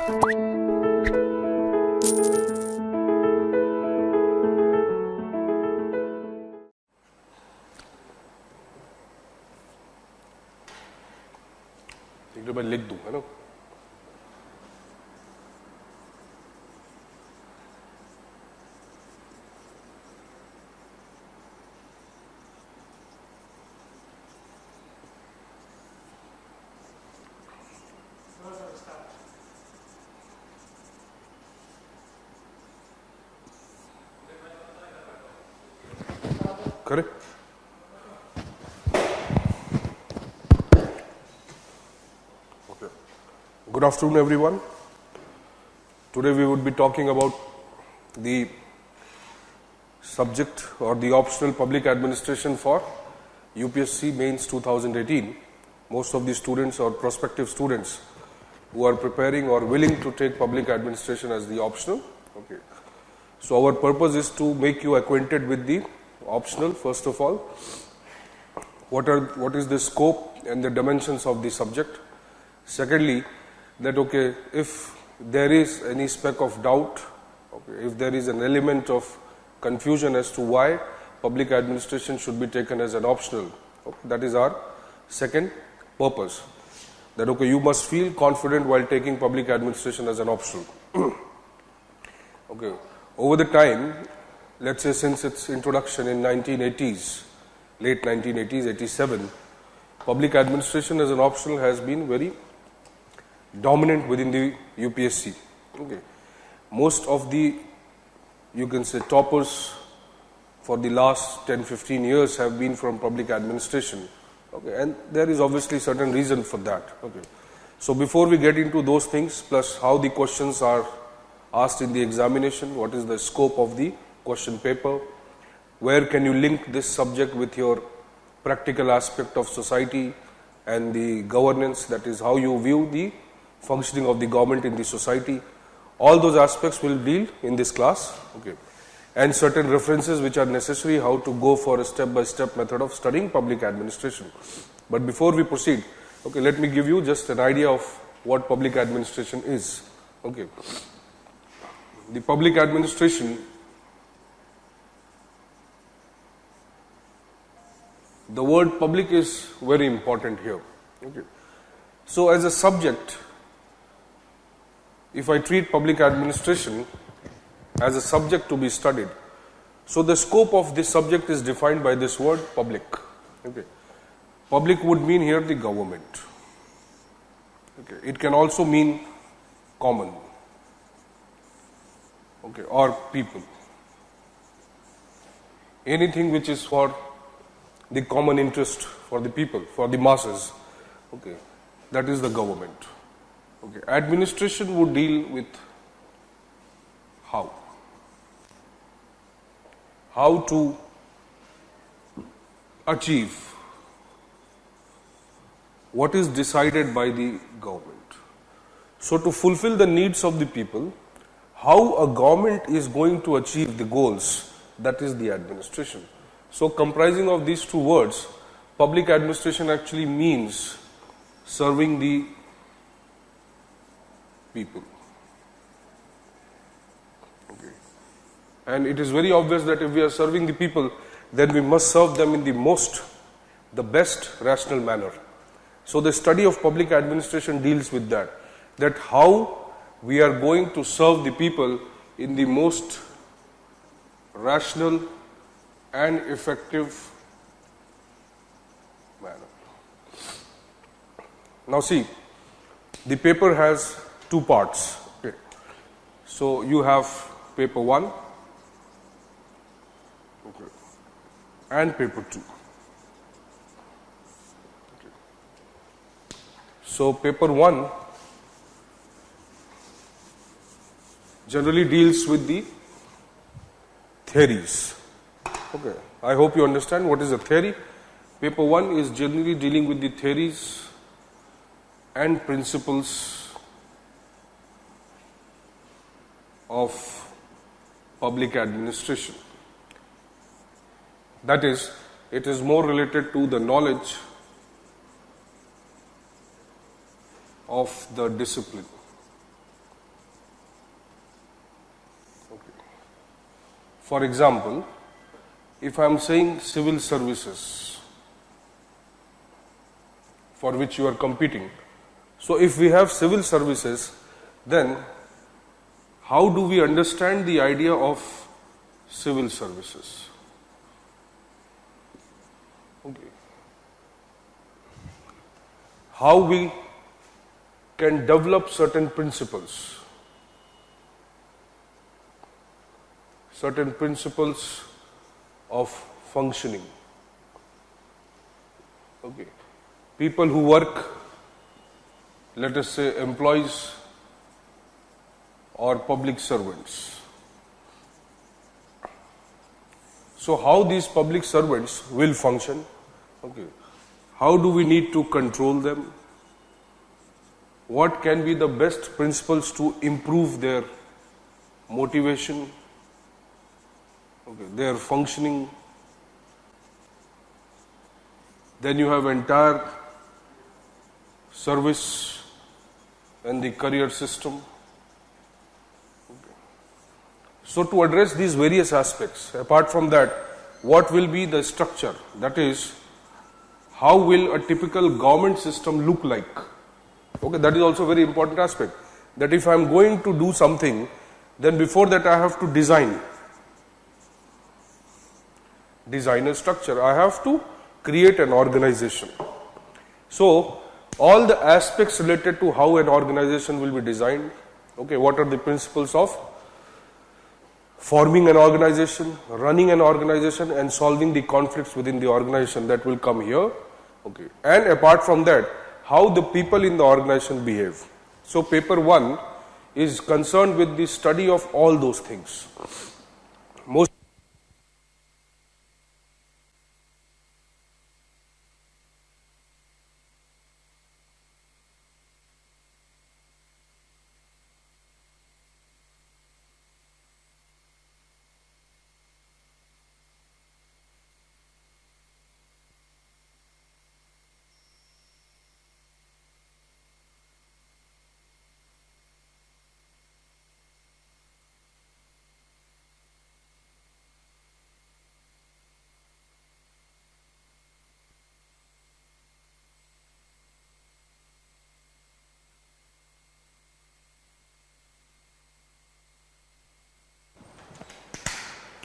एक तो मैं लिख दूं, है ना? Correct? Okay. Good afternoon, everyone. Today we would be talking about the subject or the optional public administration for UPSC Mains 2018. Most of the students or prospective students who are preparing or willing to take public administration as the optional. Okay. So our purpose is to make you acquainted with the optional, first of all. What is the scope and the dimensions of the subject? Secondly, that okay, if there is any speck of doubt, okay, if there is an element of confusion as to why public administration should be taken as an optional, okay, that is our second purpose. That okay, you must feel confident while taking public administration as an optional. Okay, over the time, let's say since its introduction in 1980s, late 1980s, 87, public administration as an optional has been very dominant within the UPSC. Okay. Most of the, you can say, toppers for the last 10-15 years have been from public administration. Okay. And there is obviously certain reason for that. Okay. So before we get into those things, plus how the questions are asked in the examination, what is the scope of the question paper, where can you link this subject with your practical aspect of society and the governance, that is how you view the functioning of the government in the society. All those aspects will deal in this class, okay, and certain references which are necessary how to go for a step-by-step method of studying public administration. But before we proceed, okay, let me give you just an idea of what public administration is. Okay, the public administration, the word public is very important here. Okay. So as a subject, if I treat public administration as a subject to be studied, so the scope of this subject is defined by this word public. Okay. Public would mean here the government. Okay. It can also mean common, okay, or people. Anything which is for the common interest, for the people, for the masses, okay, that is the government. Okay, administration would deal with how to achieve what is decided by the government. So to fulfill the needs of the people, how a government is going to achieve the goals, that is the administration. So comprising of these two words, public administration actually means serving the people. Okay. And it is very obvious that if we are serving the people, then we must serve them in the best rational manner. So the study of public administration deals with that how we are going to serve the people in the most rational and effective manner. Now see, the paper has two parts. Okay. So you have paper 1, okay, and paper 2. Okay. So paper 1 generally deals with the theories. Okay, I hope you understand what is a theory. Paper 1 is generally dealing with the theories and principles of public administration. That is, it is more related to the knowledge of the discipline. For example, if I am saying civil services for which you are competing, so if we have civil services, then how do we understand the idea of civil services? Okay. How we can develop certain principles of functioning. Okay. People who work, let us say employees or public servants. So how these public servants will function? Okay. How do we need to control them? What can be the best principles to improve their motivation, okay, their functioning? Then you have entire service and the career system. Okay. So to address these various aspects, apart from that, what will be the structure? That is, how will a typical government system look like? Okay, that is also a very important aspect. That if I am going to do something, then before that I have to design a structure. I have to create an organization. So all the aspects related to how an organization will be designed, okay, what are the principles of forming an organization, running an organization, and solving the conflicts within the organization, that will come here. Okay. And apart from that, how the people in the organization behave. So paper 1 is concerned with the study of all those things. Most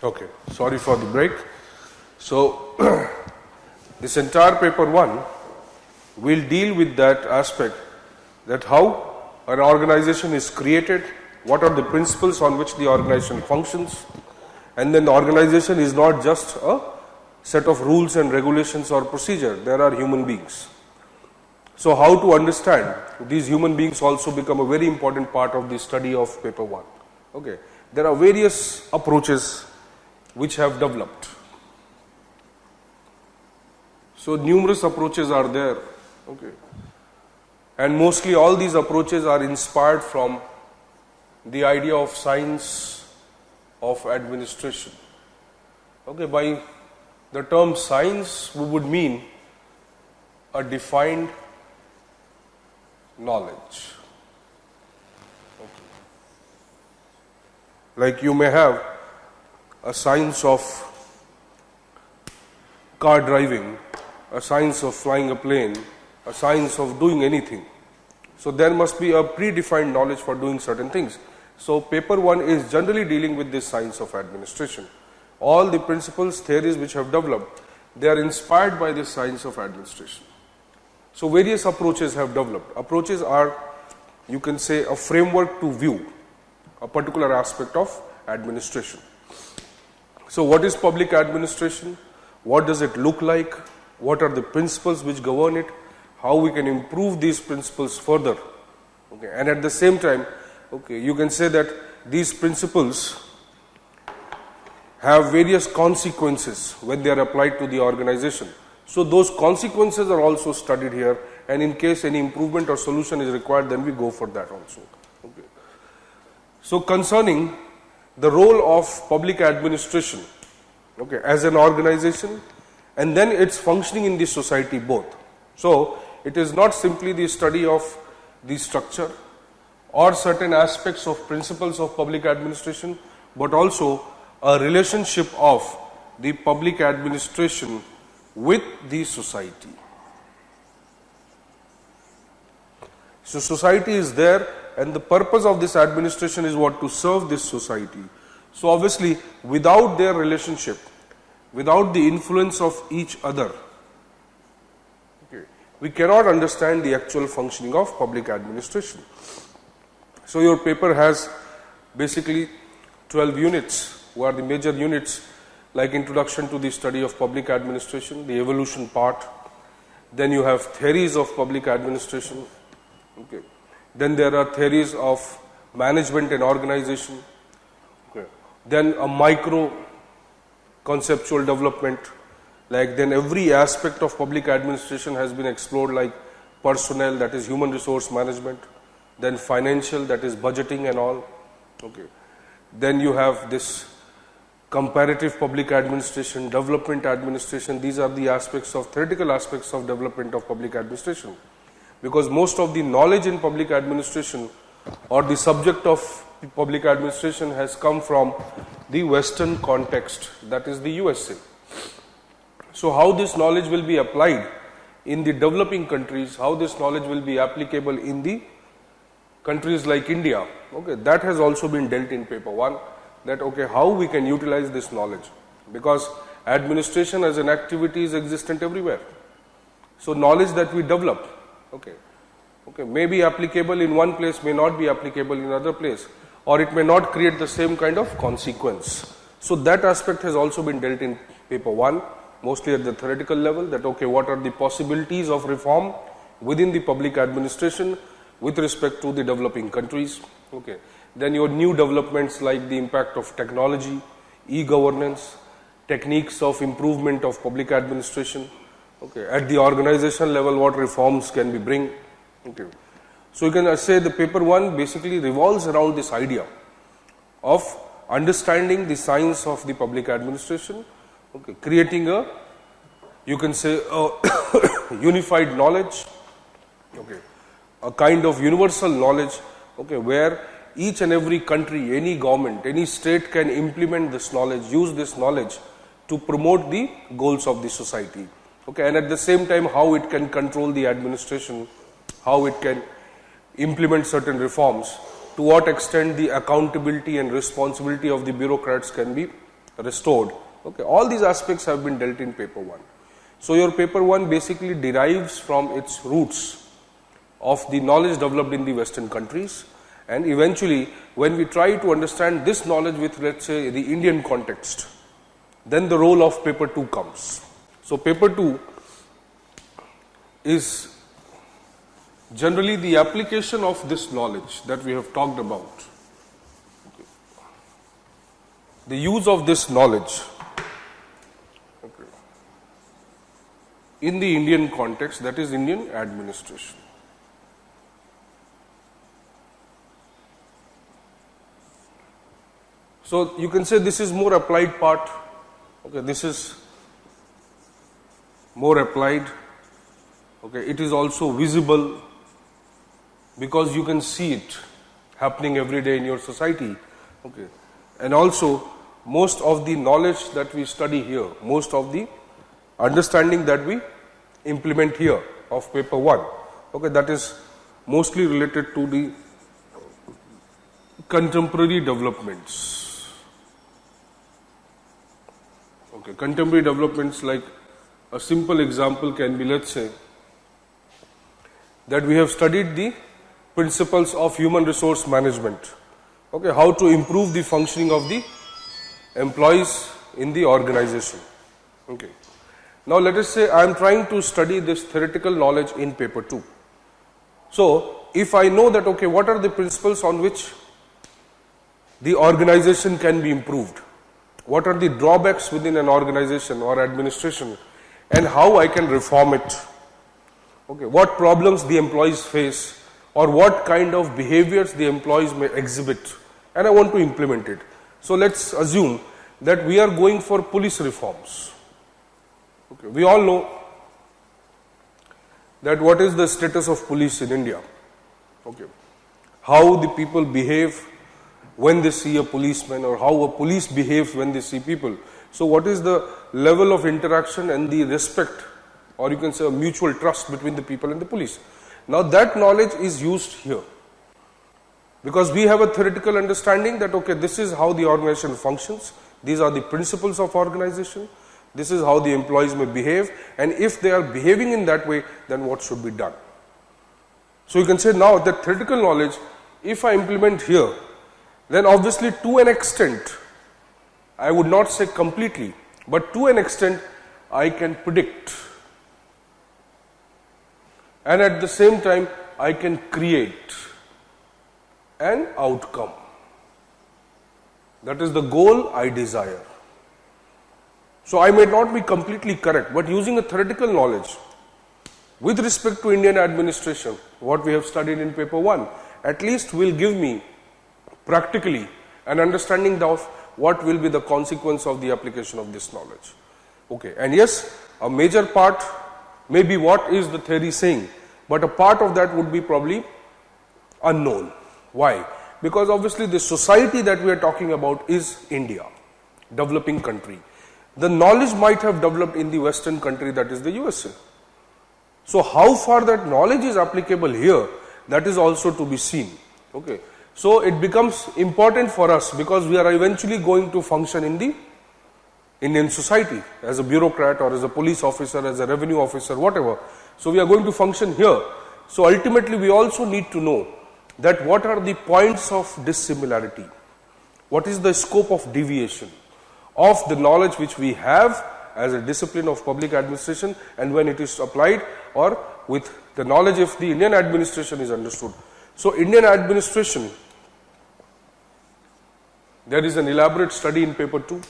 Okay, sorry for the break. So, this entire paper 1 will deal with that aspect, that how an organization is created, what are the principles on which the organization functions, and then the organization is not just a set of rules and regulations or procedure, there are human beings. So how to understand these human beings also become a very important part of the study of paper 1. Okay, there are various approaches which have developed. So numerous approaches are there, okay, and mostly all these approaches are inspired from the idea of science of administration. Okay, by the term science we would mean a defined knowledge. Okay. Like you may have a science of car driving, a science of flying a plane, a science of doing anything. So there must be a predefined knowledge for doing certain things. So paper 1 is generally dealing with this science of administration. All the principles, theories which have developed, they are inspired by this science of administration. So various approaches have developed. Approaches are, you can say, a framework to view a particular aspect of administration. So what is public administration? What does it look like? What are the principles which govern it? How we can improve these principles further? Okay, and at the same time, okay, you can say that these principles have various consequences when they are applied to the organization. So those consequences are also studied here, and in case any improvement or solution is required, then we go for that also. Okay. So concerning the role of public administration, okay, as an organization, and then its functioning in the society both. So it is not simply the study of the structure or certain aspects of principles of public administration, but also a relationship of the public administration with the society. So society is there, and the purpose of this administration is what? To serve this society. So obviously, without their relationship, without the influence of each other, we cannot understand the actual functioning of public administration. So your paper has basically 12 units, who are the major units, like introduction to the study of public administration, the evolution part. Then you have theories of public administration. Okay. Then there are theories of management and organization. Okay. Then a micro conceptual development, like then every aspect of public administration has been explored, like personnel, that is human resource management, then financial, that is budgeting and all. Okay. Then you have this comparative public administration, development administration. These are the aspects of theoretical aspects of development of public administration, because most of the knowledge in public administration or the subject of public administration has come from the Western context, that is the USA. So how this knowledge will be applied in the developing countries, how this knowledge will be applicable in the countries like India, okay, that has also been dealt in paper 1, that okay, how we can utilize this knowledge, because administration as an activity is existent everywhere. So knowledge that we develop, okay, may be applicable in one place, may not be applicable in another place, or it may not create the same kind of consequence. So that aspect has also been dealt in paper 1, mostly at the theoretical level, that okay, what are the possibilities of reform within the public administration with respect to the developing countries. Okay. Then your new developments like the impact of technology, e-governance, techniques of improvement of public administration. Okay. At the organization level, what reforms can we bring? Okay. So you can say the paper 1 basically revolves around this idea of understanding the science of the public administration, okay, creating a, you can say, a unified knowledge, okay, a kind of universal knowledge, okay, where each and every country, any government, any state can implement this knowledge, use this knowledge to promote the goals of the society. Okay, and at the same time, how it can control the administration, how it can implement certain reforms, to what extent the accountability and responsibility of the bureaucrats can be restored. Okay, all these aspects have been dealt in paper 1. So your paper 1 basically derives from its roots of the knowledge developed in the Western countries, and eventually when we try to understand this knowledge with, let's say, the Indian context, then the role of paper 2 comes. So paper 2 is generally the application of this knowledge that we have talked about. Okay. The use of this knowledge, okay, in the Indian context, that is Indian administration. So you can say this is more applied part. Okay, this is more applied. Okay, it is also visible because you can see it happening every day in your society. Okay, and also most of the knowledge that we study here, most of the understanding that we implement here of paper 1, okay, that is mostly related to the contemporary developments. Okay, contemporary developments, like a simple example can be, let's say, that we have studied the principles of human resource management. Okay, how to improve the functioning of the employees in the organization. Okay. Now let us say I am trying to study this theoretical knowledge in paper 2. So if I know that, okay, what are the principles on which the organization can be improved? What are the drawbacks within an organization or administration, and how I can reform it? Okay, what problems the employees face, or what kind of behaviors the employees may exhibit, and I want to implement it. So let's assume that we are going for police reforms. Okay, we all know that what is the status of police in India. Okay, how the people behave, when they see a policeman, or how a police behaves when they see people. So what is the level of interaction and the respect, or you can say a mutual trust between the people and the police. Now that knowledge is used here, because we have a theoretical understanding that, okay, this is how the organization functions, these are the principles of organization, this is how the employees may behave, and if they are behaving in that way, then what should be done. So you can say now that theoretical knowledge, if I implement here, then obviously to an extent, I would not say completely, but to an extent I can predict, and at the same time I can create an outcome. That is the goal I desire. So I may not be completely correct, but using a theoretical knowledge with respect to Indian administration, what we have studied in paper 1, at least will give me practically an understanding of what will be the consequence of the application of this knowledge. Okay, and yes, a major part may be what is the theory saying, but a part of that would be probably unknown. Why? Because obviously the society that we are talking about is India, developing country. The knowledge might have developed in the Western country, that is the USA. So how far that knowledge is applicable here, that is also to be seen. Okay. So it becomes important for us, because we are eventually going to function in the Indian society as a bureaucrat or as a police officer, as a revenue officer, whatever. So we are going to function here. So ultimately we also need to know that what are the points of dissimilarity, what is the scope of deviation of the knowledge which we have as a discipline of public administration, and when it is applied, or with the knowledge if the Indian administration is understood. So Indian administration, there is an elaborate study in paper 2,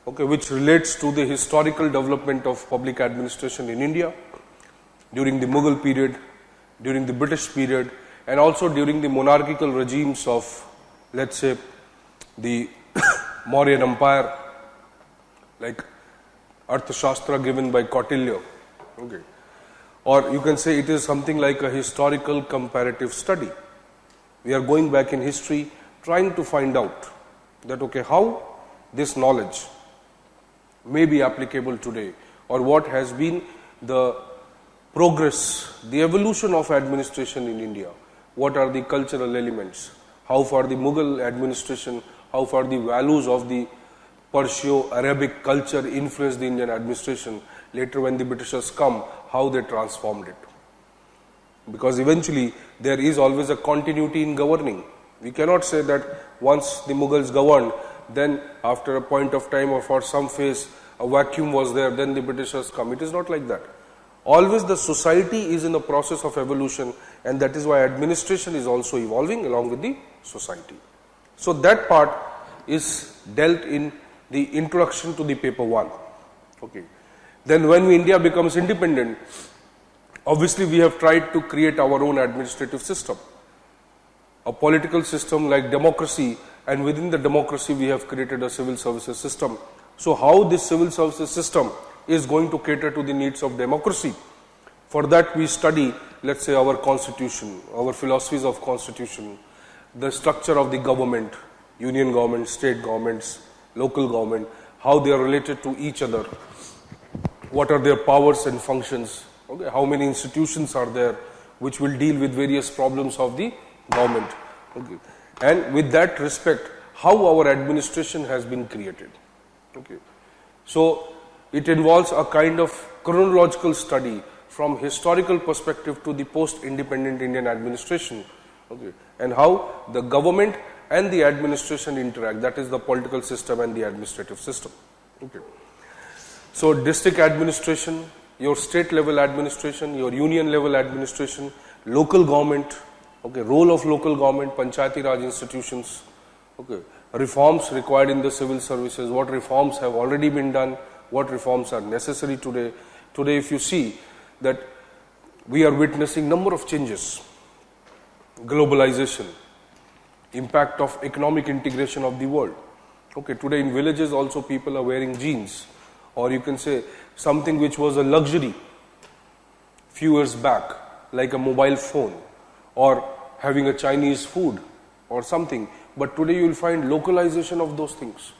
okay, which relates to the historical development of public administration in India during the Mughal period, during the British period, and also during the monarchical regimes of, let's say, the Mauryan Empire, like Arthashastra given by Kautilya. Okay. Or you can say it is something like a historical comparative study. We are going back in history, trying to find out that, okay, how this knowledge may be applicable today, or what has been the progress, the evolution of administration in India, what are the cultural elements, how far the Mughal administration, how far the values of the Perso-Arabic culture influenced the Indian administration, later when the Britishers come, how they transformed it. Because eventually there is always a continuity in governing. We cannot say that once the Mughals governed, then after a point of time or for some phase a vacuum was there, then the Britishers come. It is not like that. Always the society is in the process of evolution, and that is why administration is also evolving along with the society. So that part is dealt in the introduction to the paper 1. Okay. Then when India becomes independent, obviously we have tried to create our own administrative system, a political system like democracy, and within the democracy we have created a civil services system. So how this civil services system is going to cater to the needs of democracy? For that we study, let's say, our constitution, our philosophies of constitution, the structure of the government, union government, state governments, local government, how they are related to each other, what are their powers and functions, okay, how many institutions are there which will deal with various problems of the government, okay, and with that respect, how our administration has been created. Okay. So it involves a kind of chronological study from historical perspective to the post-independent Indian administration, okay, and how the government and the administration interact, that is the political system and the administrative system. Okay. So district administration, your state level administration, your union level administration, local government, okay, role of local government, Panchayati Raj institutions, okay, reforms required in the civil services, what reforms have already been done, what reforms are necessary today. Today if you see that we are witnessing number of changes, globalization, impact of economic integration of the world. Okay, today in villages also people are wearing jeans, or you can say something which was a luxury few years back, like a mobile phone or having a Chinese food, or something, but today you will find localization of those things.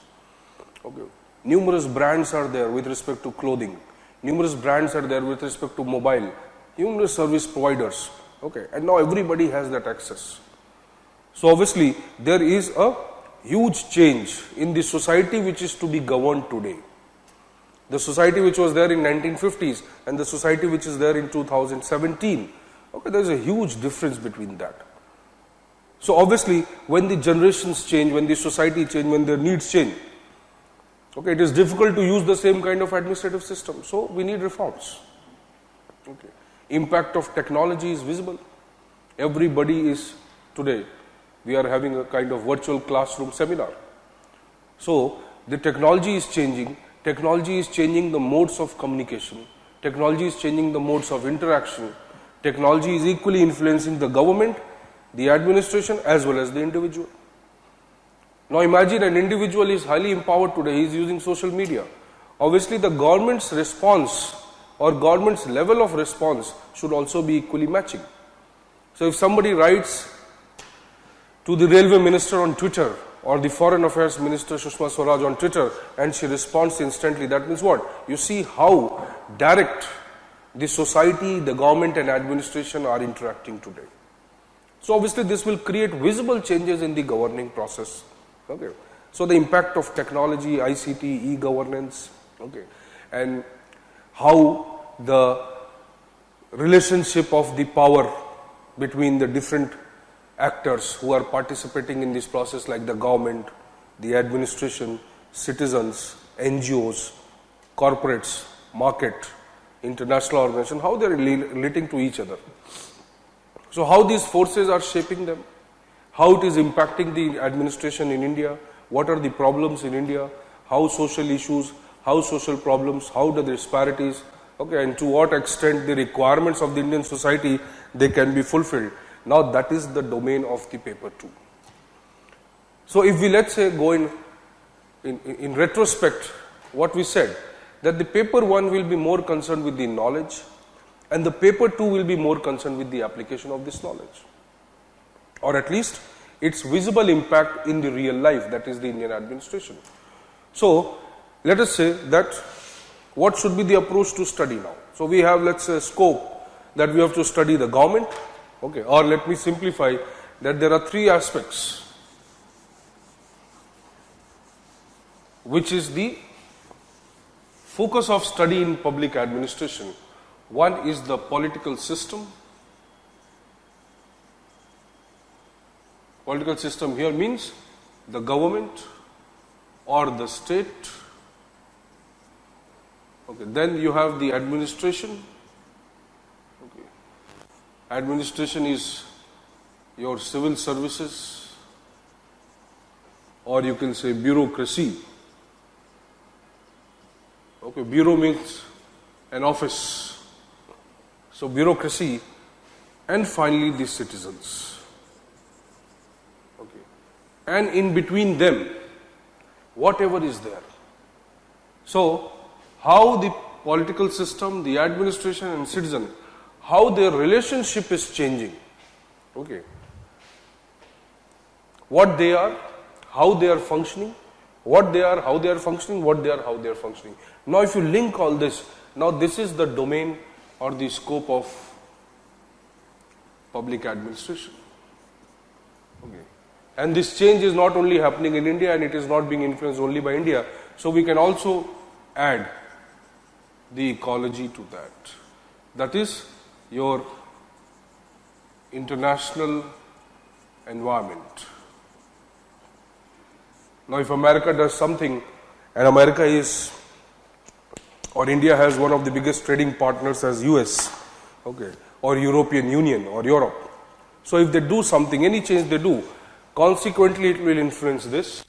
Okay. Numerous brands are there with respect to clothing. Numerous brands are there with respect to mobile. Numerous service providers. Okay. And now everybody has that access. So obviously there is a huge change in the society which is to be governed today. The society which was there in 1950s and the society which is there in 2017. Okay, there is a huge difference between that. So obviously when the generations change, when the society change, when their needs change, okay, it is difficult to use the same kind of administrative system. So we need reforms. Okay. Impact of technology is visible. Everybody is today, we are having a kind of virtual classroom seminar. So the technology is changing. Technology is changing the modes of communication. Technology is changing the modes of interaction. Technology is equally influencing the government, the administration as well as the individual. Now imagine an individual is highly empowered today, he is using social media. Obviously the government's response or government's level of response should also be equally matching. So if somebody writes to the railway minister on Twitter or the foreign affairs minister Sushma Swaraj on Twitter and she responds instantly, that means what? You see how direct the society, the government and administration are interacting today. So obviously this will create visible changes in the governing process. Okay. So the impact of technology, ICT, e-governance, okay, and how the relationship of the power between the different actors who are participating in this process, like the government, the administration, citizens, NGOs, corporates, market, international organization, how they are relating to each other. So how these forces are shaping them, how it is impacting the administration in India, what are the problems in India, how social issues, how social problems, how the disparities, okay, and to what extent the requirements of the Indian society, they can be fulfilled. Now that is the domain of the paper 2. So if we, let's say, go in retrospect, what we said, that the paper 1 will be more concerned with the knowledge and the paper 2 will be more concerned with the application of this knowledge, or at least its visible impact in the real life, that is the Indian administration. So let us say that what should be the approach to study now? So we have, let's say, scope that we have to study the government, okay, or let me simplify that there are 3 aspects which is the focus of study in public administration. One is the political system. Political system here means the government or the state. Okay, then you have the administration. Okay. Administration is your civil services, or you can say bureaucracy. Okay, bureau means an office. So bureaucracy, and finally the citizens. Okay. And in between them, whatever is there. So how the political system, the administration and citizen, how their relationship is changing. Okay. What they are, how they are functioning, what they are, how they are functioning, what they are, how they are functioning. Now if you link all this, now this is the domain or the scope of public administration. Okay. And this change is not only happening in India and it is not being influenced only by India. So we can also add the ecology to that. That is your international environment. Now if America does something, and America is, or India has one of the biggest trading partners as US, okay, or European Union or Europe. So if they do something, any change they do, consequently it will influence this,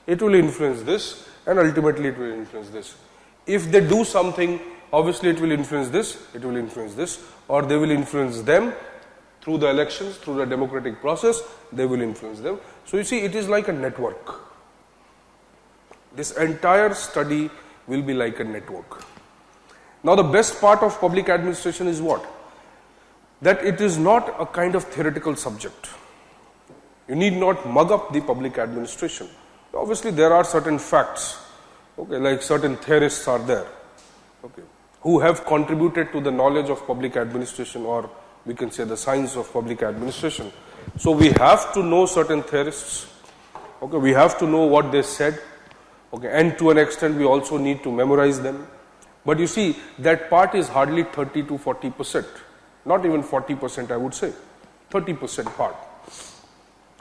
it will influence this, and ultimately it will influence this. If they do something, obviously it will influence this, it will influence this, or they will influence them through the elections, through the democratic process, they will influence them. So you see, it is like a network. This entire study will be like a network. Now the best part of public administration is what? That it is not a kind of theoretical subject. You need not mug up the public administration. Obviously, there are certain facts, okay, like certain theorists are there, okay, who have contributed to the knowledge of public administration, or we can say the science of public administration. So we have to know certain theorists, okay, we have to know what they said, okay, and to an extent we also need to memorize them. But you see, that part is hardly 30 to 40%, not even 40% I would say, 30% part.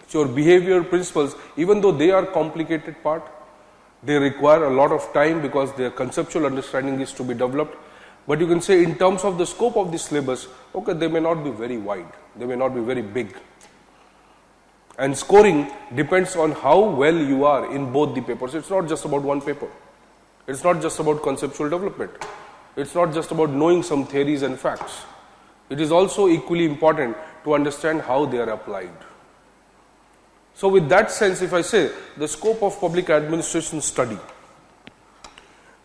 So your behavior principles, even though they are complicated part, they require a lot of time because their conceptual understanding is to be developed. But you can say in terms of the scope of the syllabus, okay, they may not be very wide, they may not be very big. And scoring depends on how well you are in both the papers. It's not just about one paper. It's not just about conceptual development. It's not just about knowing some theories and facts. It is also equally important to understand how they are applied. So with that sense, if I say the scope of public administration study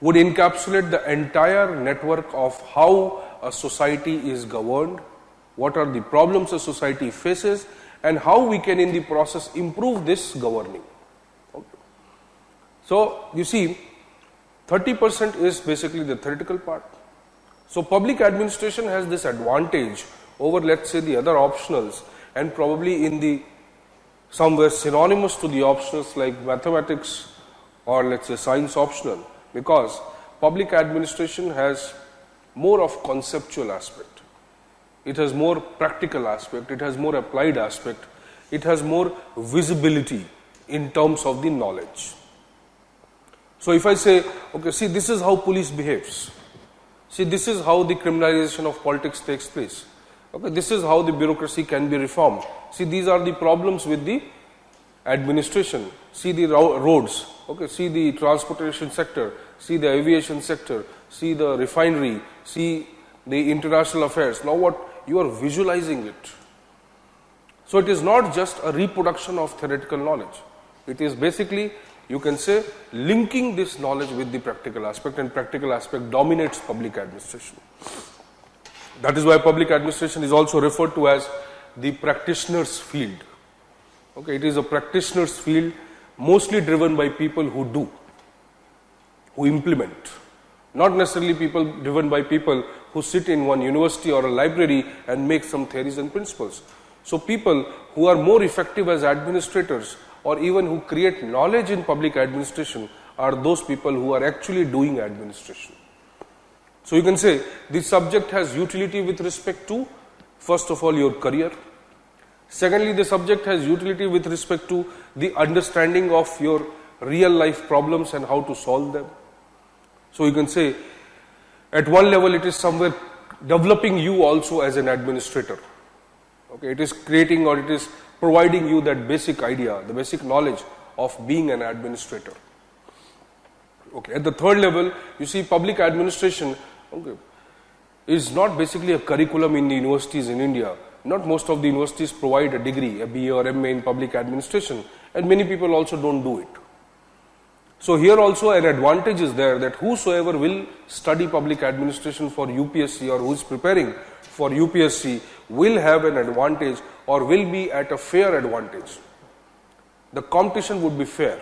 would encapsulate the entire network of how a society is governed, what are the problems a society faces, and how we can in the process improve this governing. Okay. So you see, 30% is basically the theoretical part. So public administration has this advantage over, let's say, the other optionals, and probably in the somewhere synonymous to the optionals like mathematics or let's say science optional, because public administration has more of conceptual aspect. It has more practical aspect, it has more applied aspect, it has more visibility in terms of the knowledge. So if I say, okay, see, this is how police behaves. See, this is how the criminalization of politics takes place. Okay, this is how the bureaucracy can be reformed. See, these are the problems with the administration. See the roads, okay, see the transportation sector, see the aviation sector, see the refinery, see the international affairs. Now what? You are visualizing it. So it is not just a reproduction of theoretical knowledge. It is basically, you can say, linking this knowledge with the practical aspect, and practical aspect dominates public administration. That is why public administration is also referred to as the practitioner's field. Okay, it is a practitioner's field, mostly driven by people who do, who implement. Not necessarily people driven by people who sit in one university or a library and make some theories and principles. So people who are more effective as administrators, or even who create knowledge in public administration, are those people who are actually doing administration. So you can say this subject has utility with respect to, first of all, your career. Secondly, the subject has utility with respect to the understanding of your real life problems and how to solve them. So you can say at one level it is somewhere developing you also as an administrator. Okay, it is creating, or it is providing you that basic idea, the basic knowledge of being an administrator. Okay, at the third level, you see public administration, okay, is not basically a curriculum in the universities in India. Not most of the universities provide a degree, a BA or MA in public administration, and many people also don't do it. So here also an advantage is there, that whosoever will study public administration for UPSC, or who is preparing for UPSC, will have an advantage, or will be at a fair advantage. The competition would be fair.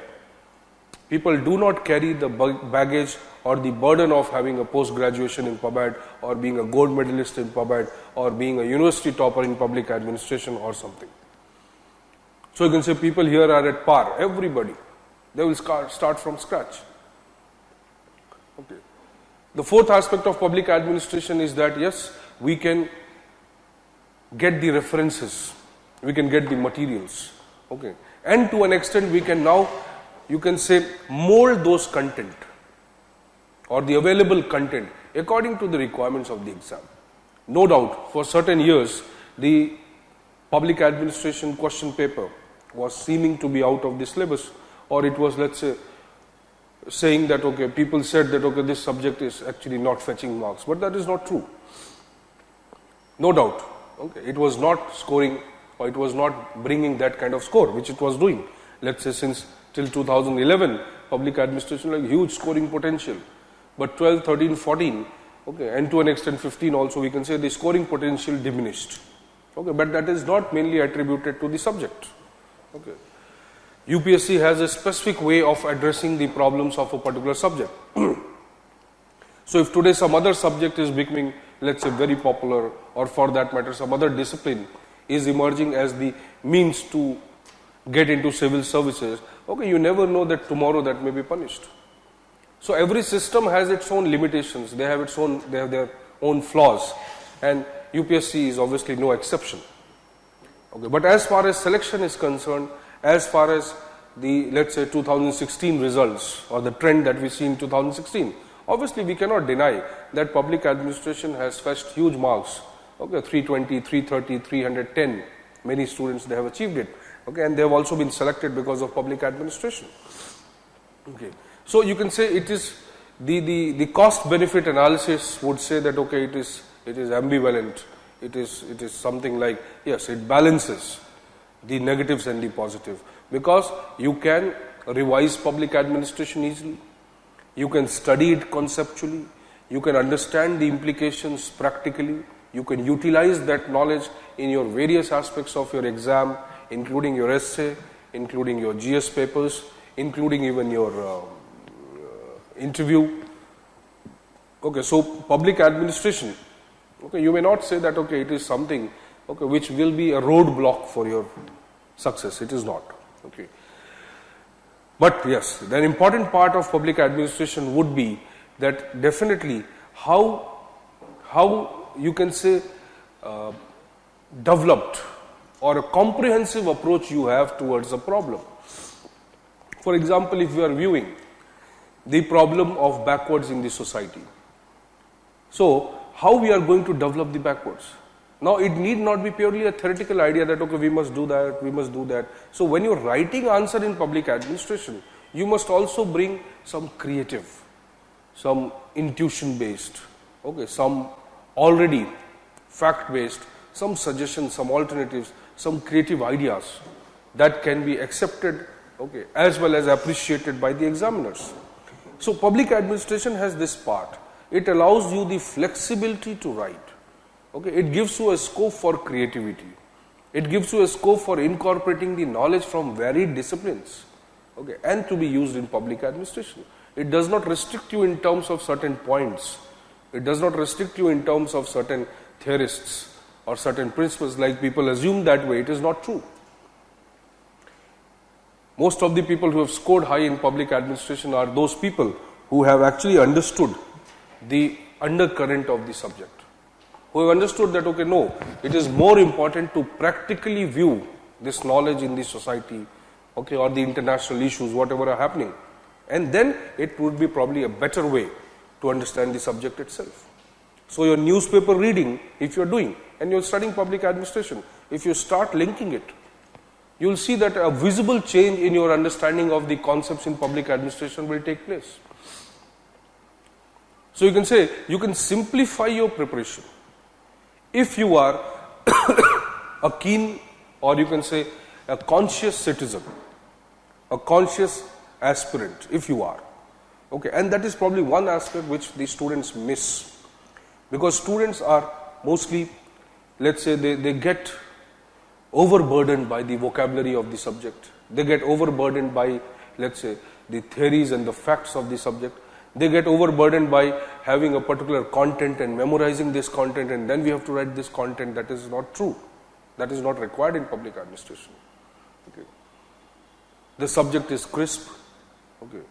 People do not carry the baggage or the burden of having a post-graduation in PubAd, or being a gold medalist in PubAd, or being a university topper in public administration or something. So you can say people here are at par, everybody. They will start from scratch. Okay. The fourth aspect of public administration is that, yes, we can get the references, we can get the materials, okay, and to an extent we can now, you can say, mold those content or the available content according to the requirements of the exam. No doubt, for certain years, the public administration question paper was seeming to be out of the syllabus, or it was, let's say, saying that, okay, people said that, okay, this subject is actually not fetching marks, but that is not true. No doubt, okay, it was not scoring, or it was not bringing that kind of score, which it was doing. Let's say since till 2011, public administration like huge scoring potential, but 12, 13, 14, okay, and to an extent 15 also, we can say the scoring potential diminished. Okay, but that is not mainly attributed to the subject. Okay. UPSC has a specific way of addressing the problems of a particular subject. So if today some other subject is becoming, let's say, very popular, or for that matter some other discipline is emerging as the means to get into civil services, okay, you never know that tomorrow that may be punished. So every system has its own limitations, they have their own flaws, and UPSC is obviously no exception. Okay, but as far as selection is concerned, as far as the, let's say, 2016 results or the trend that we see in 2016, obviously we cannot deny that public administration has fetched huge marks. Okay, 320, 330, 310, many students, they have achieved it. Okay, and they have also been selected because of public administration. Okay, so you can say it is the cost benefit analysis would say that, okay, it is ambivalent. It is something like, yes, it balances the negatives and the positive, because you can revise public administration easily, you can study it conceptually, you can understand the implications practically, you can utilize that knowledge in your various aspects of your exam, including your essay, including your GS papers, including even your interview. Okay, so public administration, okay, you may not say that, okay, it is something, okay, which will be a roadblock for your success. It is not. Okay. But yes, the important part of public administration would be that definitely how you can say developed or a comprehensive approach you have towards a problem. For example, if you are viewing the problem of backwards in the society, so how we are going to develop the backwards? Now, it need not be purely a theoretical idea that, okay, we must do that, we must do that. So when you're writing answer in public administration, you must also bring some creative, some intuition based, okay, some already fact based, some suggestions, some alternatives, some creative ideas that can be accepted, okay, as well as appreciated by the examiners. So public administration has this part. It allows you the flexibility to write. Okay, it gives you a scope for creativity. It gives you a scope for incorporating the knowledge from varied disciplines, okay, and to be used in public administration. It does not restrict you in terms of certain points. It does not restrict you in terms of certain theorists or certain principles, like people assume that way. It is not true. Most of the people who have scored high in public administration are those people who have actually understood the undercurrent of the subject, who have understood that, okay, no, it is more important to practically view this knowledge in the society, okay, or the international issues, whatever are happening. And then it would be probably a better way to understand the subject itself. So your newspaper reading, if you're doing, and you're studying public administration, if you start linking it, you'll see that a visible change in your understanding of the concepts in public administration will take place. So you can say, you can simplify your preparation. If you are a keen, or you can say a conscious citizen, a conscious aspirant, if you are, okay, and that is probably one aspect which the students miss, because students are mostly, let's say, they get overburdened by the vocabulary of the subject, they get overburdened by, let's say, the theories and the facts of the subject. They get overburdened by having a particular content and memorizing this content, and then we have to write this content. That is not true. That is not required in public administration. Okay. The subject is crisp. Okay.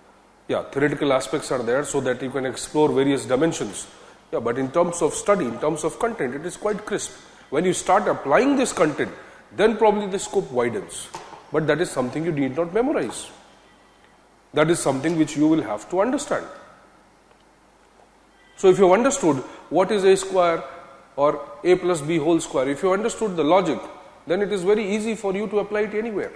Yeah, theoretical aspects are there so that you can explore various dimensions. Yeah, but in terms of study, in terms of content, it is quite crisp. When you start applying this content, then probably the scope widens. But that is something you need not memorize. That is something which you will have to understand. So if you have understood what is a square or a plus b whole square, if you understood the logic, then it is very easy for you to apply it anywhere.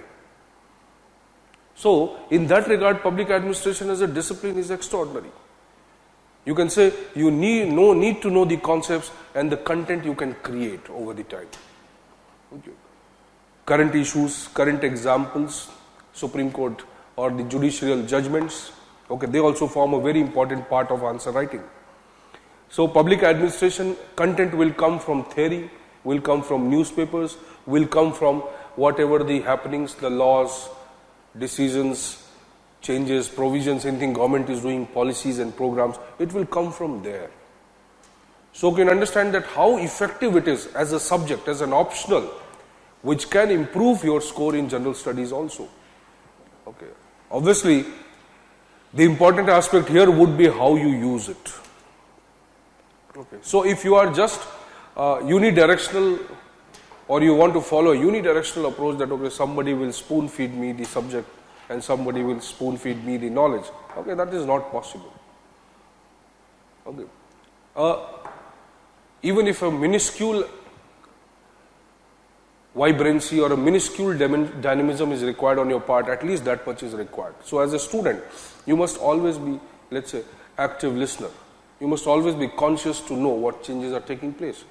So in that regard, public administration as a discipline is extraordinary. You can say you need to know the concepts and the content you can create over the time. Okay. Current issues, current examples, Supreme Court or the judicial judgments, okay, they also form a very important part of answer writing. So public administration content will come from theory, will come from newspapers, will come from whatever the happenings, the laws, decisions, changes, provisions, anything government is doing, policies and programs, it will come from there. So you can understand that how effective it is as a subject, as an optional, which can improve your score in general studies also. Okay. Obviously, the important aspect here would be how you use it. Okay. So if you are just unidirectional, or you want to follow a unidirectional approach that, okay, somebody will spoon feed me the subject and somebody will spoon feed me the knowledge, okay, that is not possible. Okay. Even if a minuscule vibrancy or a minuscule dynamism is required on your part, at least that much is required. So as a student, you must always be, let's say, active listener. You must always be conscious to know what changes are taking place.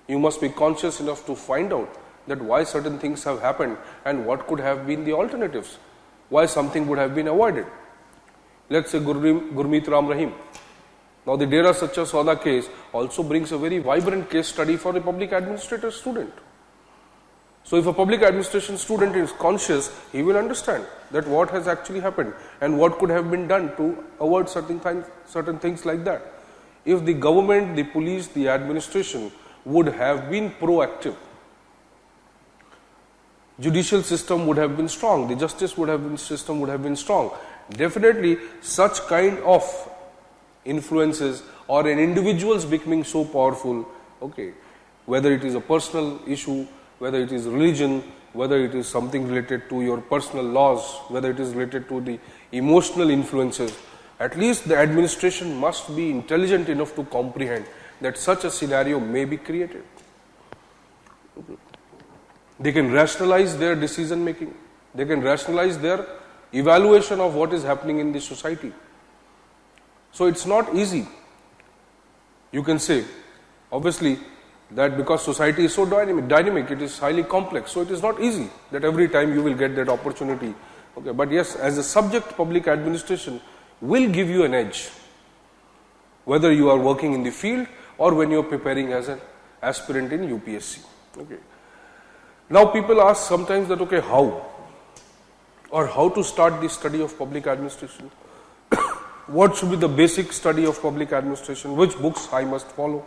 You must be conscious enough to find out that why certain things have happened and what could have been the alternatives, why something would have been avoided. Let's say Gurmeet Ram Rahim. Now the Dera Sacha Sauda case also brings a very vibrant case study for a public administrator student. So if a public administration student is conscious, he will understand that what has actually happened and what could have been done to avoid certain things like that. If the government, the police, the administration would have been proactive, judicial system would have been strong, the justice system would have been strong. Definitely such kind of influences or an individual's becoming so powerful, okay, whether it is a personal issue, whether it is religion, whether it is something related to your personal laws, whether it is related to the emotional influences, at least the administration must be intelligent enough to comprehend that such a scenario may be created. They can rationalize their decision making. They can rationalize their evaluation of what is happening in the society. So it's not easy. You can say, obviously, that because society is so dynamic, it is highly complex. So it is not easy that every time you will get that opportunity. Okay, but yes, as a subject, public administration will give you an edge, whether you are working in the field or when you are preparing as an aspirant in UPSC. Okay. Now people ask sometimes that, okay, how? Or how to start the study of public administration? What should be the basic study of public administration? Which books I must follow?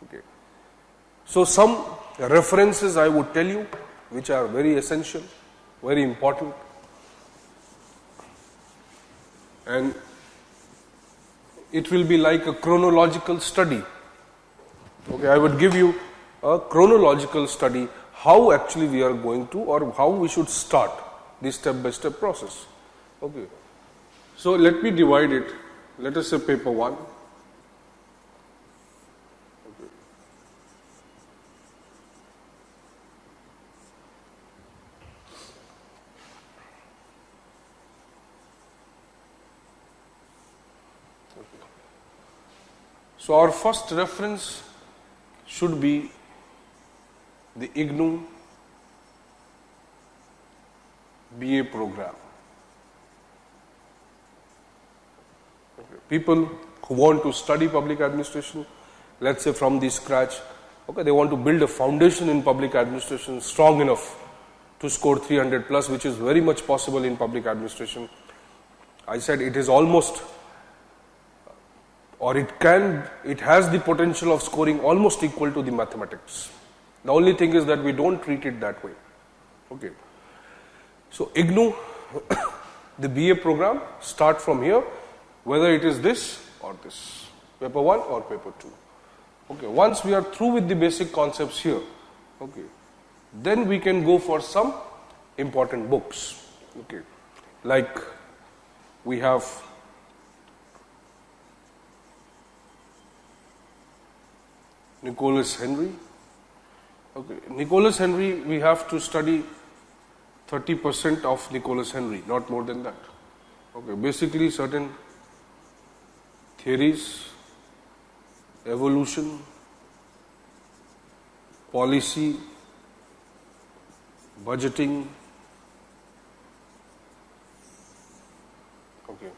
Okay. So some references I would tell you, which are very essential, very important. And it will be like a chronological study. Okay, I would give you a chronological study, how actually we are going to, or how we should start this step-by-step process. Okay. So let me divide it. Let us say paper 1. Okay. So our first reference should be the IGNOU BA program. Okay. People who want to study public administration, let's say from the scratch, okay, they want to build a foundation in public administration strong enough to score 300 plus, which is very much possible in public administration. I said it is almost, or it has the potential of scoring almost equal to the mathematics. The only thing is that we don't treat it that way. Okay. So IGNOU, the BA program, start from here, whether it is this or this, paper 1 or paper 2. Okay. Once we are through with the basic concepts here, okay, then we can go for some important books. Okay. Like we have Nicholas Henry. Okay. Nicholas Henry, we have to study 30% of Nicholas Henry, not more than that. Okay. Basically certain theories, evolution, policy, budgeting. Okay.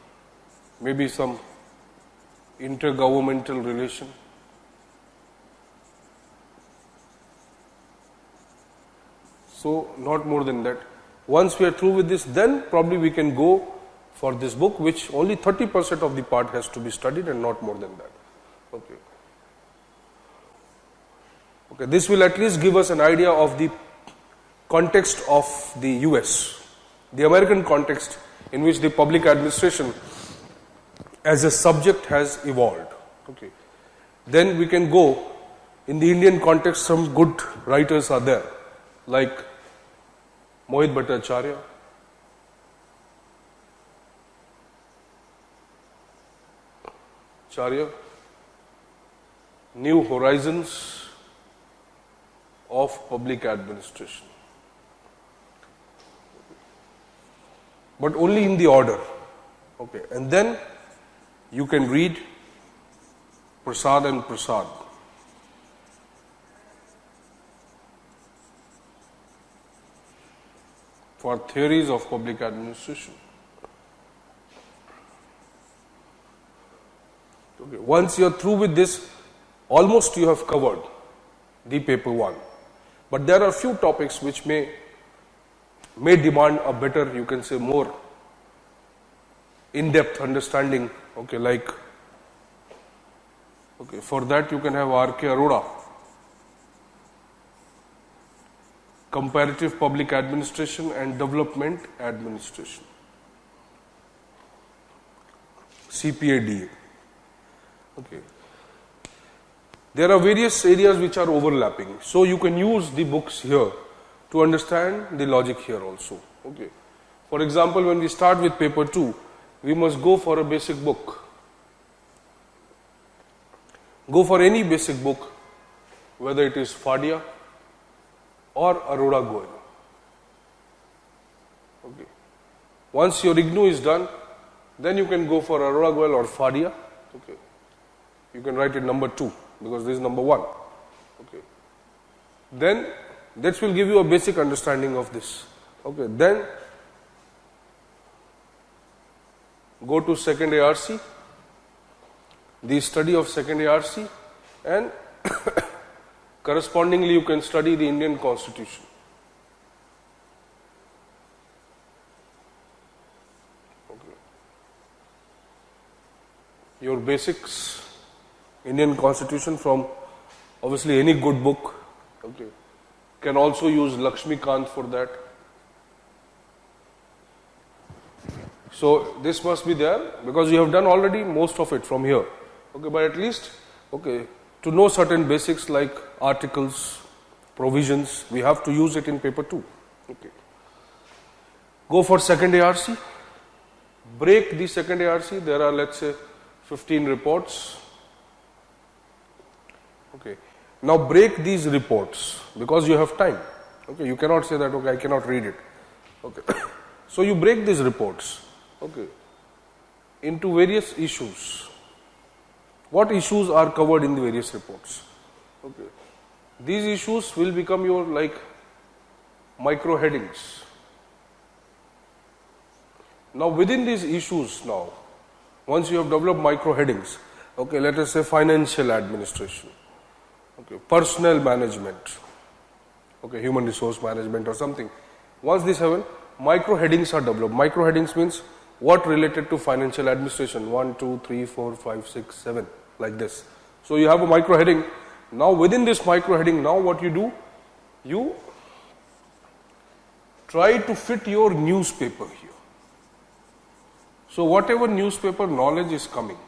Maybe some intergovernmental relation. So not more than that. Once we are through with this, then probably we can go for this book, which only 30% of the part has to be studied and not more than that. Okay. Okay, this will at least give us an idea of the context of the US, the American context in which the public administration as a subject has evolved. Okay. Then we can go in the Indian context. Some good writers are there, like Mohit Bhattacharya, New Horizons of Public Administration, but only in the order. Okay, and then you can read Prasad and Prasad. For theories of public administration. Okay. Once you are through with this, almost you have covered the paper 1. But there are few topics which may demand a better, you can say, more in-depth understanding. Okay, like, okay, for that you can have R.K. Arora, Comparative Public Administration and Development Administration, CPADA. Okay. There are various areas which are overlapping, so you can use the books here to understand the logic here also. Okay. For example, when we start with paper 2, we must go for a basic book. Go for any basic book, whether it is Fadia or Arora Goel. Okay. Once your IGNOU is done, then you can go for Arora Goel or Fadia. Okay. You can write it number 2 because this is number 1. Okay. Then that will give you a basic understanding of this. Okay. Then go to second ARC, the study of second ARC, and correspondingly you can study the Indian Constitution. Okay. Your basics, Indian Constitution, from obviously any good book. Okay. Can also use Lakshmikant for that. So this must be there because you have done already most of it from here. Okay, but at least, okay, to know certain basics like articles, provisions, we have to use it in paper 2. Okay. Go for second ARC. Break the second ARC. There are, let's say, 15 reports. Okay. Now break these reports because you have time. Okay. You cannot say that, okay, I cannot read it. Okay. So you break these reports, okay, into various issues. What issues are covered in the various reports? Okay. These issues will become your like micro headings. Now within these issues now, once you have developed micro headings, okay, let us say financial administration, okay, personnel management, okay, human resource management or something. Once these have micro headings are developed. Micro headings means what related to financial administration, 1, 2, 3, 4, 5, 6, 7, like this. So you have a micro heading. Now within this micro heading, now what you do, you try to fit your newspaper here. So whatever newspaper knowledge is coming,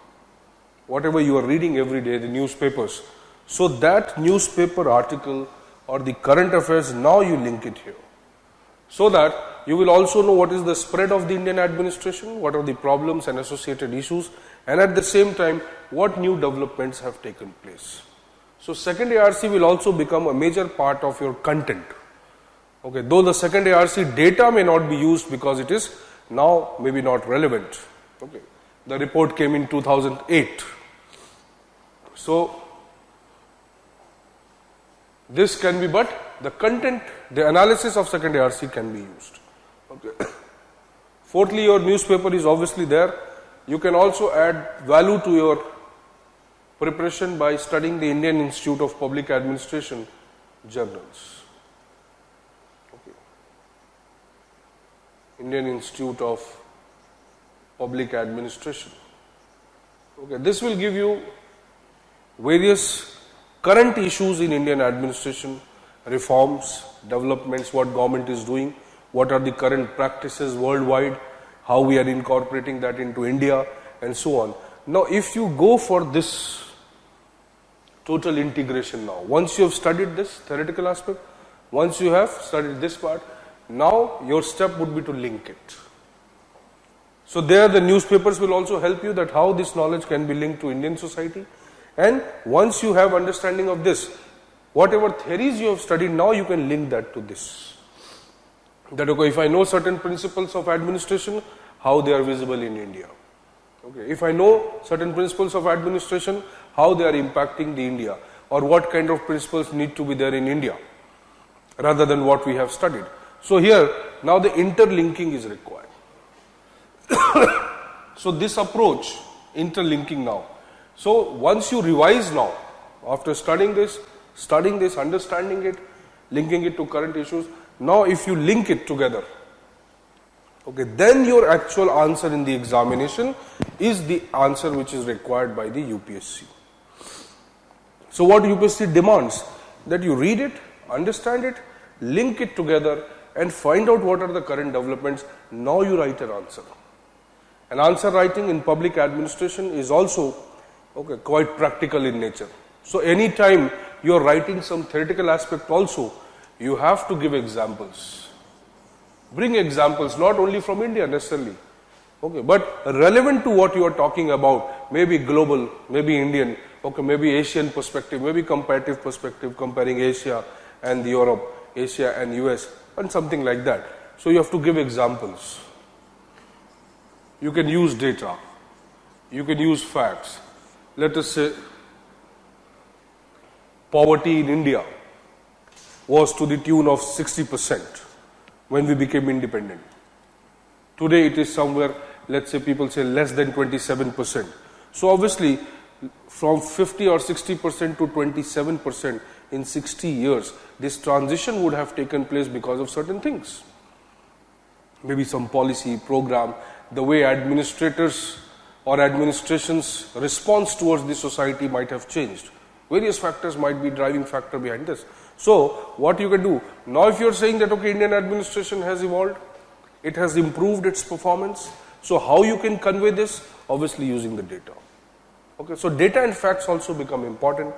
whatever you are reading every day, the newspapers, so that newspaper article or the current affairs, now you link it here. So that you will also know what is the spread of the Indian administration, what are the problems and associated issues, and at the same time, what new developments have taken place. So second ARC will also become a major part of your content. Okay, though the second ARC data may not be used because it is now maybe not relevant. Okay, the report came in 2008. So this can be, but the content, the analysis of second ARC can be used. Okay. Fourthly, your newspaper is obviously there. You can also add value to your preparation by studying the Indian Institute of Public Administration journals. Okay. Indian Institute of Public Administration. Okay, this will give you various current issues in Indian administration, reforms, developments, what government is doing, what are the current practices worldwide, how we are incorporating that into India, and so on. Now, if you go for this total integration now, once you have studied this theoretical aspect, once you have studied this part, now your step would be to link it. So there the newspapers will also help you that how this knowledge can be linked to Indian society. And once you have understanding of this, whatever theories you have studied, now you can link that to this. That okay, if I know certain principles of administration, how they are visible in India. Okay, if I know certain principles of administration, how they are impacting the India, or what kind of principles need to be there in India, rather than what we have studied. So here, now the interlinking is required. So this approach, interlinking now. So once you revise now, after studying this, understanding it, linking it to current issues, now if you link it together, okay, then your actual answer in the examination is the answer which is required by the UPSC. So what UPSC demands, that you read it, understand it, link it together and find out what are the current developments. Now you write an answer. And answer writing in public administration is also okay, quite practical in nature. So anytime you are writing some theoretical aspect also, you have to give examples. Bring examples not only from India necessarily, okay, but relevant to what you are talking about, maybe global, maybe Indian, okay, maybe Asian perspective, maybe comparative perspective, comparing Asia and Europe, Asia and US, and something like that. So you have to give examples. You can use data, you can use facts. Let us say poverty in India was to the tune of 60% when we became independent. Today it is somewhere, let's say people say less than 27%. So obviously from 50 or 60% to 27% in 60 years, this transition would have taken place because of certain things. Maybe some policy, program, the way administrators or administration's response towards the society might have changed. Various factors might be driving factor behind this. So what you can do, now if you are saying that okay, Indian administration has evolved, it has improved its performance, so how you can convey this? Obviously using the data. Okay, so data and facts also become important.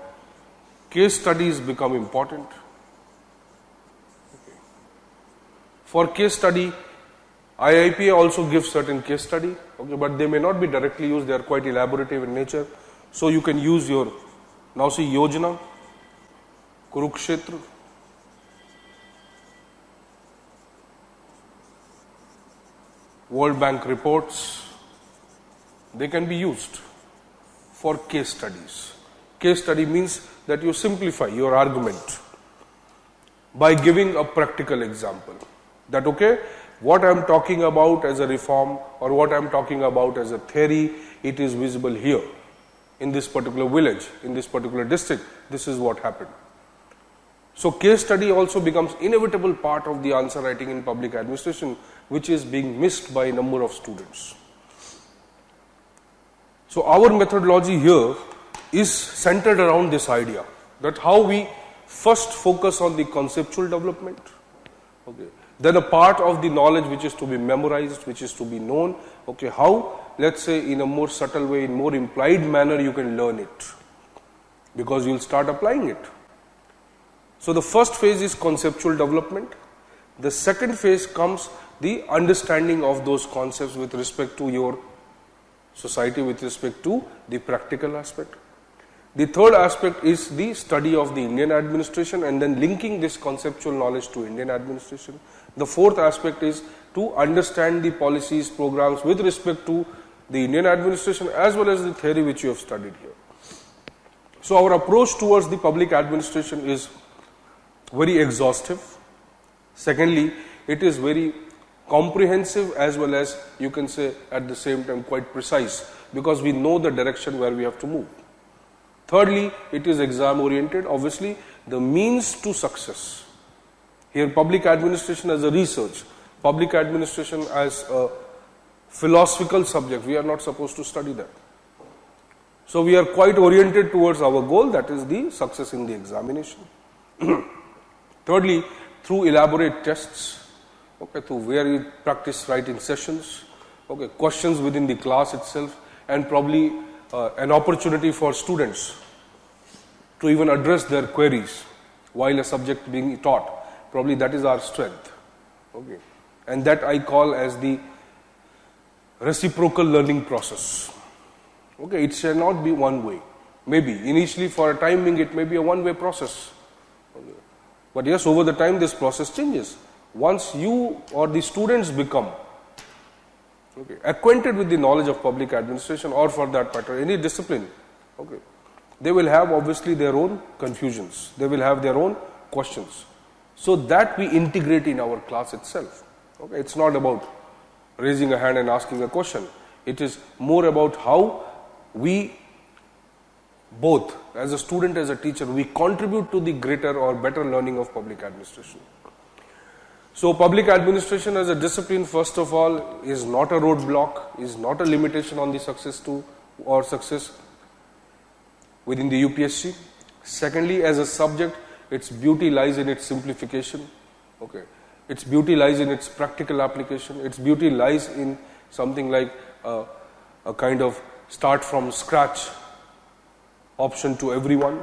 Case studies become important. Okay. For case study, IIPA also gives certain case study, okay, but they may not be directly used, they are quite elaborative in nature. So you can use your, now see Yojana, Kurukshetra, World Bank reports, they can be used for case studies. Case study means that you simplify your argument by giving a practical example. That okay, what I am talking about as a reform or what I am talking about as a theory, it is visible here in this particular village, in this particular district. This is what happened. So case study also becomes inevitable part of the answer writing in public administration, which is being missed by a number of students. So our methodology here is centered around this idea that how we first focus on the conceptual development, okay, then a part of the knowledge which is to be memorized, which is to be known, okay, how, let's say in a more subtle way, in more implied manner you can learn it, because you will start applying it. So the first phase is conceptual development. The second phase comes the understanding of those concepts with respect to your society, with respect to the practical aspect. The third aspect is the study of the Indian administration and then linking this conceptual knowledge to Indian administration. The fourth aspect is to understand the policies, programs with respect to the Indian administration as well as the theory which you have studied here. So our approach towards the public administration is very exhaustive. Secondly, it is very comprehensive as well as you can say at the same time quite precise, because we know the direction where we have to move. Thirdly, it is exam oriented, obviously the means to success. Here public administration as a research, public administration as a philosophical subject. We are not supposed to study that. So we are quite oriented towards our goal, that is the success in the examination. Thirdly, through elaborate tests, okay, through very practice writing sessions, okay, questions within the class itself, and probably an opportunity for students to even address their queries while a subject being taught. Probably that is our strength. Okay. And that I call as the reciprocal learning process. Okay, it shall not be one way. Maybe initially for a time being it may be a one-way process. Okay. But yes, over the time this process changes. Once you or the students become acquainted with the knowledge of public administration, or for that matter any discipline, okay, they will have obviously their own confusions, they will have their own questions. So that we integrate in our class itself. Okay, it's not about raising a hand and asking a question. It is more about how we both, as a student, as a teacher, we contribute to the greater or better learning of public administration. So public administration as a discipline, first of all, is not a roadblock, is not a limitation on the success within the UPSC. Secondly, as a subject, its beauty lies in its simplification. Okay, its beauty lies in its practical application. Its beauty lies in something like a kind of start from scratch option to everyone.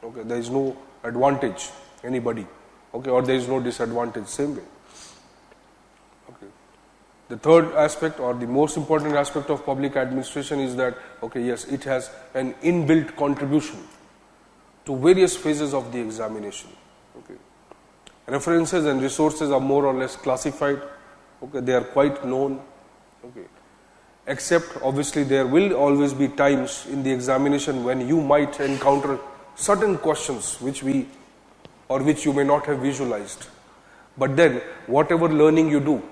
Okay, there is no advantage anybody. Okay, or there is no disadvantage same way. Okay. The third aspect, or the most important aspect of public administration, is that okay, yes, it has an inbuilt contribution to various phases of the examination. Okay. References and resources are more or less classified. Okay, they are quite known. Okay. Except obviously there will always be times in the examination when you might encounter certain questions which you may not have visualized. But then whatever learning you do,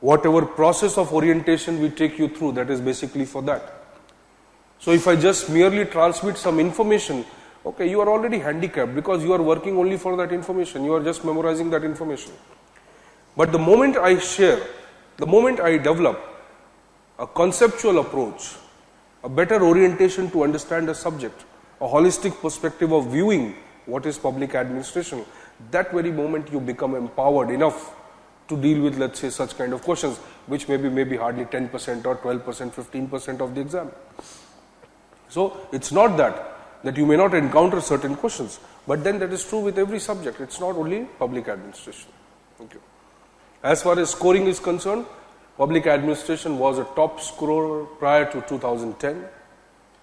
whatever process of orientation we take you through, that is basically for that. So if I just merely transmit some information, okay, you are already handicapped because you are working only for that information, you are just memorizing that information. But the moment I share, the moment I develop a conceptual approach, a better orientation to understand a subject, a holistic perspective of viewing what is public administration, that very moment you become empowered enough to deal with, let's say, such kind of questions, which maybe hardly 10% or 12%, 15% of the exam. So it's not that you may not encounter certain questions, but then that is true with every subject. It's not only public administration. Okay. As far as scoring is concerned, public administration was a top scorer prior to 2010,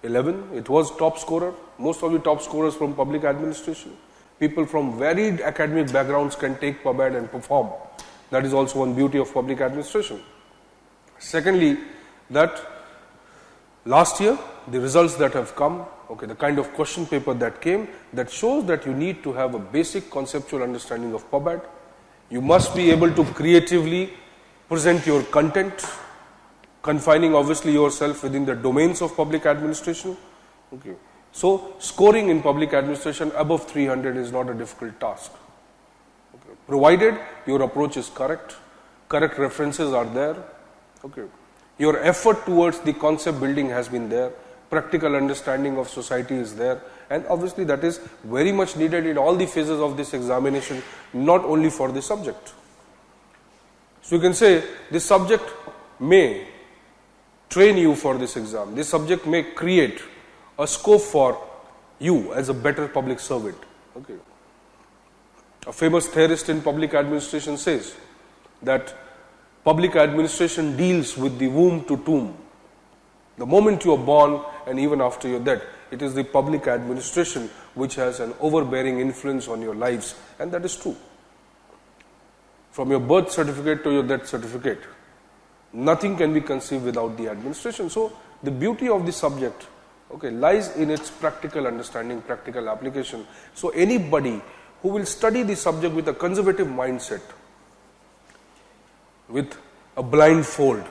11. It was top scorer. Most of the top scorers from public administration. People from varied academic backgrounds can take PubAd and perform. That is also one beauty of public administration. Secondly, that last year, the results that have come, okay, the kind of question paper that came, that shows that you need to have a basic conceptual understanding of PubAd. You must be able to creatively present your content, confining obviously yourself within the domains of public administration. Okay. So scoring in public administration above 300 is not a difficult task. Okay. Provided your approach is correct references are there. Okay. Your effort towards the concept building has been there, practical understanding of society is there, and obviously that is very much needed in all the phases of this examination, not only for the subject. So you can say this subject may train you for this exam. This subject may create a scope for you as a better public servant. Okay. A famous theorist in public administration says that public administration deals with the womb to tomb. The moment you are born and even after your death, it is the public administration which has an overbearing influence on your lives, and that is true. From your birth certificate to your death certificate, nothing can be conceived without the administration. So the beauty of the subject, okay, lies in its practical understanding, practical application. So anybody who will study the subject with a conservative mindset, with a blindfold,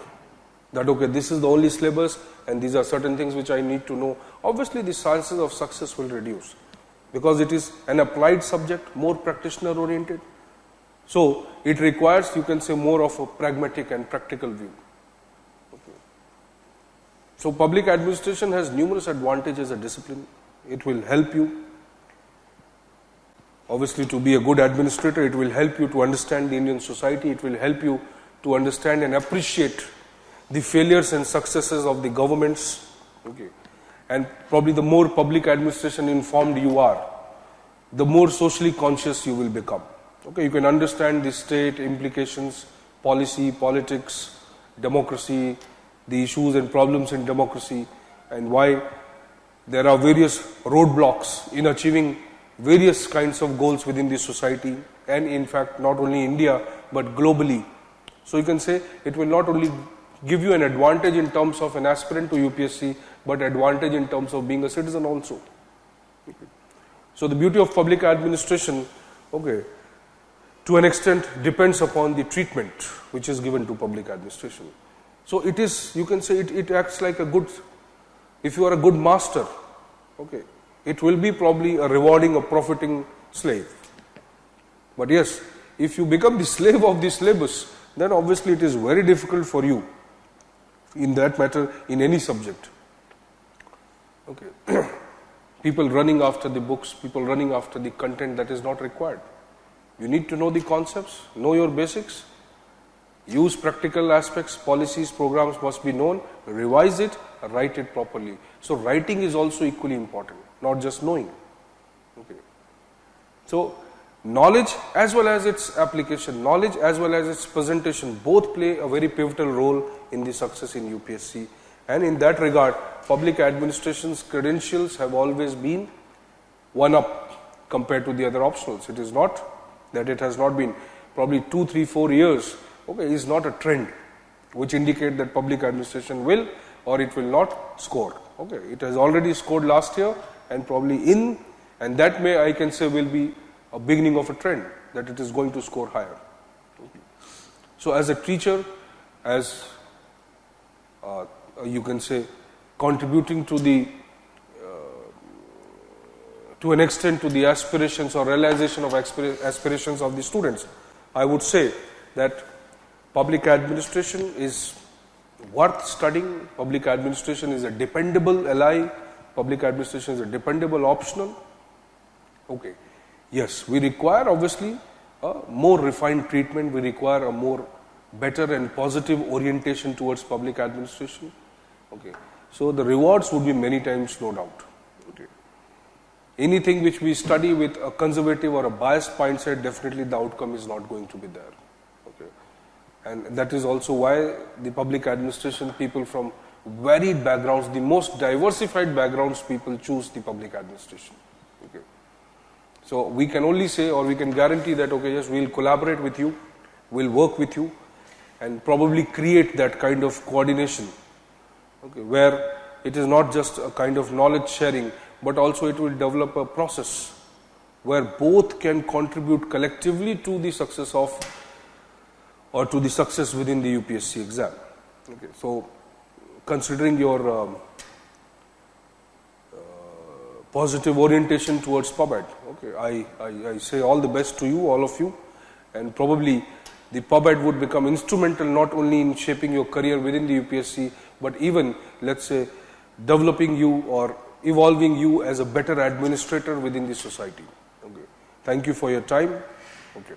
that okay, this is the only syllabus and these are certain things which I need to know, obviously the chances of success will reduce because it is an applied subject, more practitioner oriented. So it requires, you can say, more of a pragmatic and practical view. Okay. So public administration has numerous advantages as a discipline. It will help you, obviously, to be a good administrator. It will help you to understand the Indian society. It will help you to understand and appreciate the failures and successes of the governments. Okay. And probably the more public administration informed you are, the more socially conscious you will become. Okay, you can understand the state implications, policy, politics, democracy, the issues and problems in democracy, and why there are various roadblocks in achieving various kinds of goals within the society, and in fact not only India but globally. So you can say it will not only give you an advantage in terms of an aspirant to UPSC, but advantage in terms of being a citizen also. Okay. So the beauty of public administration, okay, to an extent depends upon the treatment which is given to public administration. So it is, you can say it acts like a good, if you are a good master, okay, it will be probably a rewarding, a profiting slave. But yes, if you become the slave of the syllabus, then obviously it is very difficult for you in that matter, in any subject. Okay. People running after the books, people running after the content that is not required. You need to know the concepts, know your basics, use practical aspects, policies, programs must be known, revise it, write it properly. So writing is also equally important, not just knowing. Okay. So knowledge as well as its application, knowledge as well as its presentation, both play a very pivotal role in the success in UPSC. And in that regard, public administration's credentials have always been one up compared to the other optionals. It is not that it has not been, probably 2, 3, 4 years, okay, is not a trend which indicate that public administration will or it will not score. Okay, it has already scored last year and probably and that may, I can say, will be a beginning of a trend that it is going to score higher. Okay. So as a teacher, as you can say, contributing to the to an extent to the aspirations or realization of aspirations of the students, I would say that public administration is worth studying. Public administration is a dependable ally. Public administration is a dependable optional. Okay. Yes, we require obviously a more refined treatment. We require a more better and positive orientation towards public administration. Okay. So the rewards would be many times, no doubt. Okay. Anything which we study with a conservative or a biased mindset, definitely the outcome is not going to be there. Okay. And that is also why the public administration people from varied backgrounds, the most diversified backgrounds, people choose the public administration. Okay. So we can only say, or we can guarantee that, okay, yes, we'll collaborate with you, we'll work with you, and probably create that kind of coordination, okay, where it is not just a kind of knowledge sharing, but also it will develop a process where both can contribute collectively to the success of, or to the success within the UPSC exam. Okay, so considering your positive orientation towards PubAd, okay, I say all the best to you, all of you, and probably the PubAd would become instrumental not only in shaping your career within the UPSC, but even, let's say, developing you or evolving you as a better administrator within the society. Okay. Thank you for your time. Okay.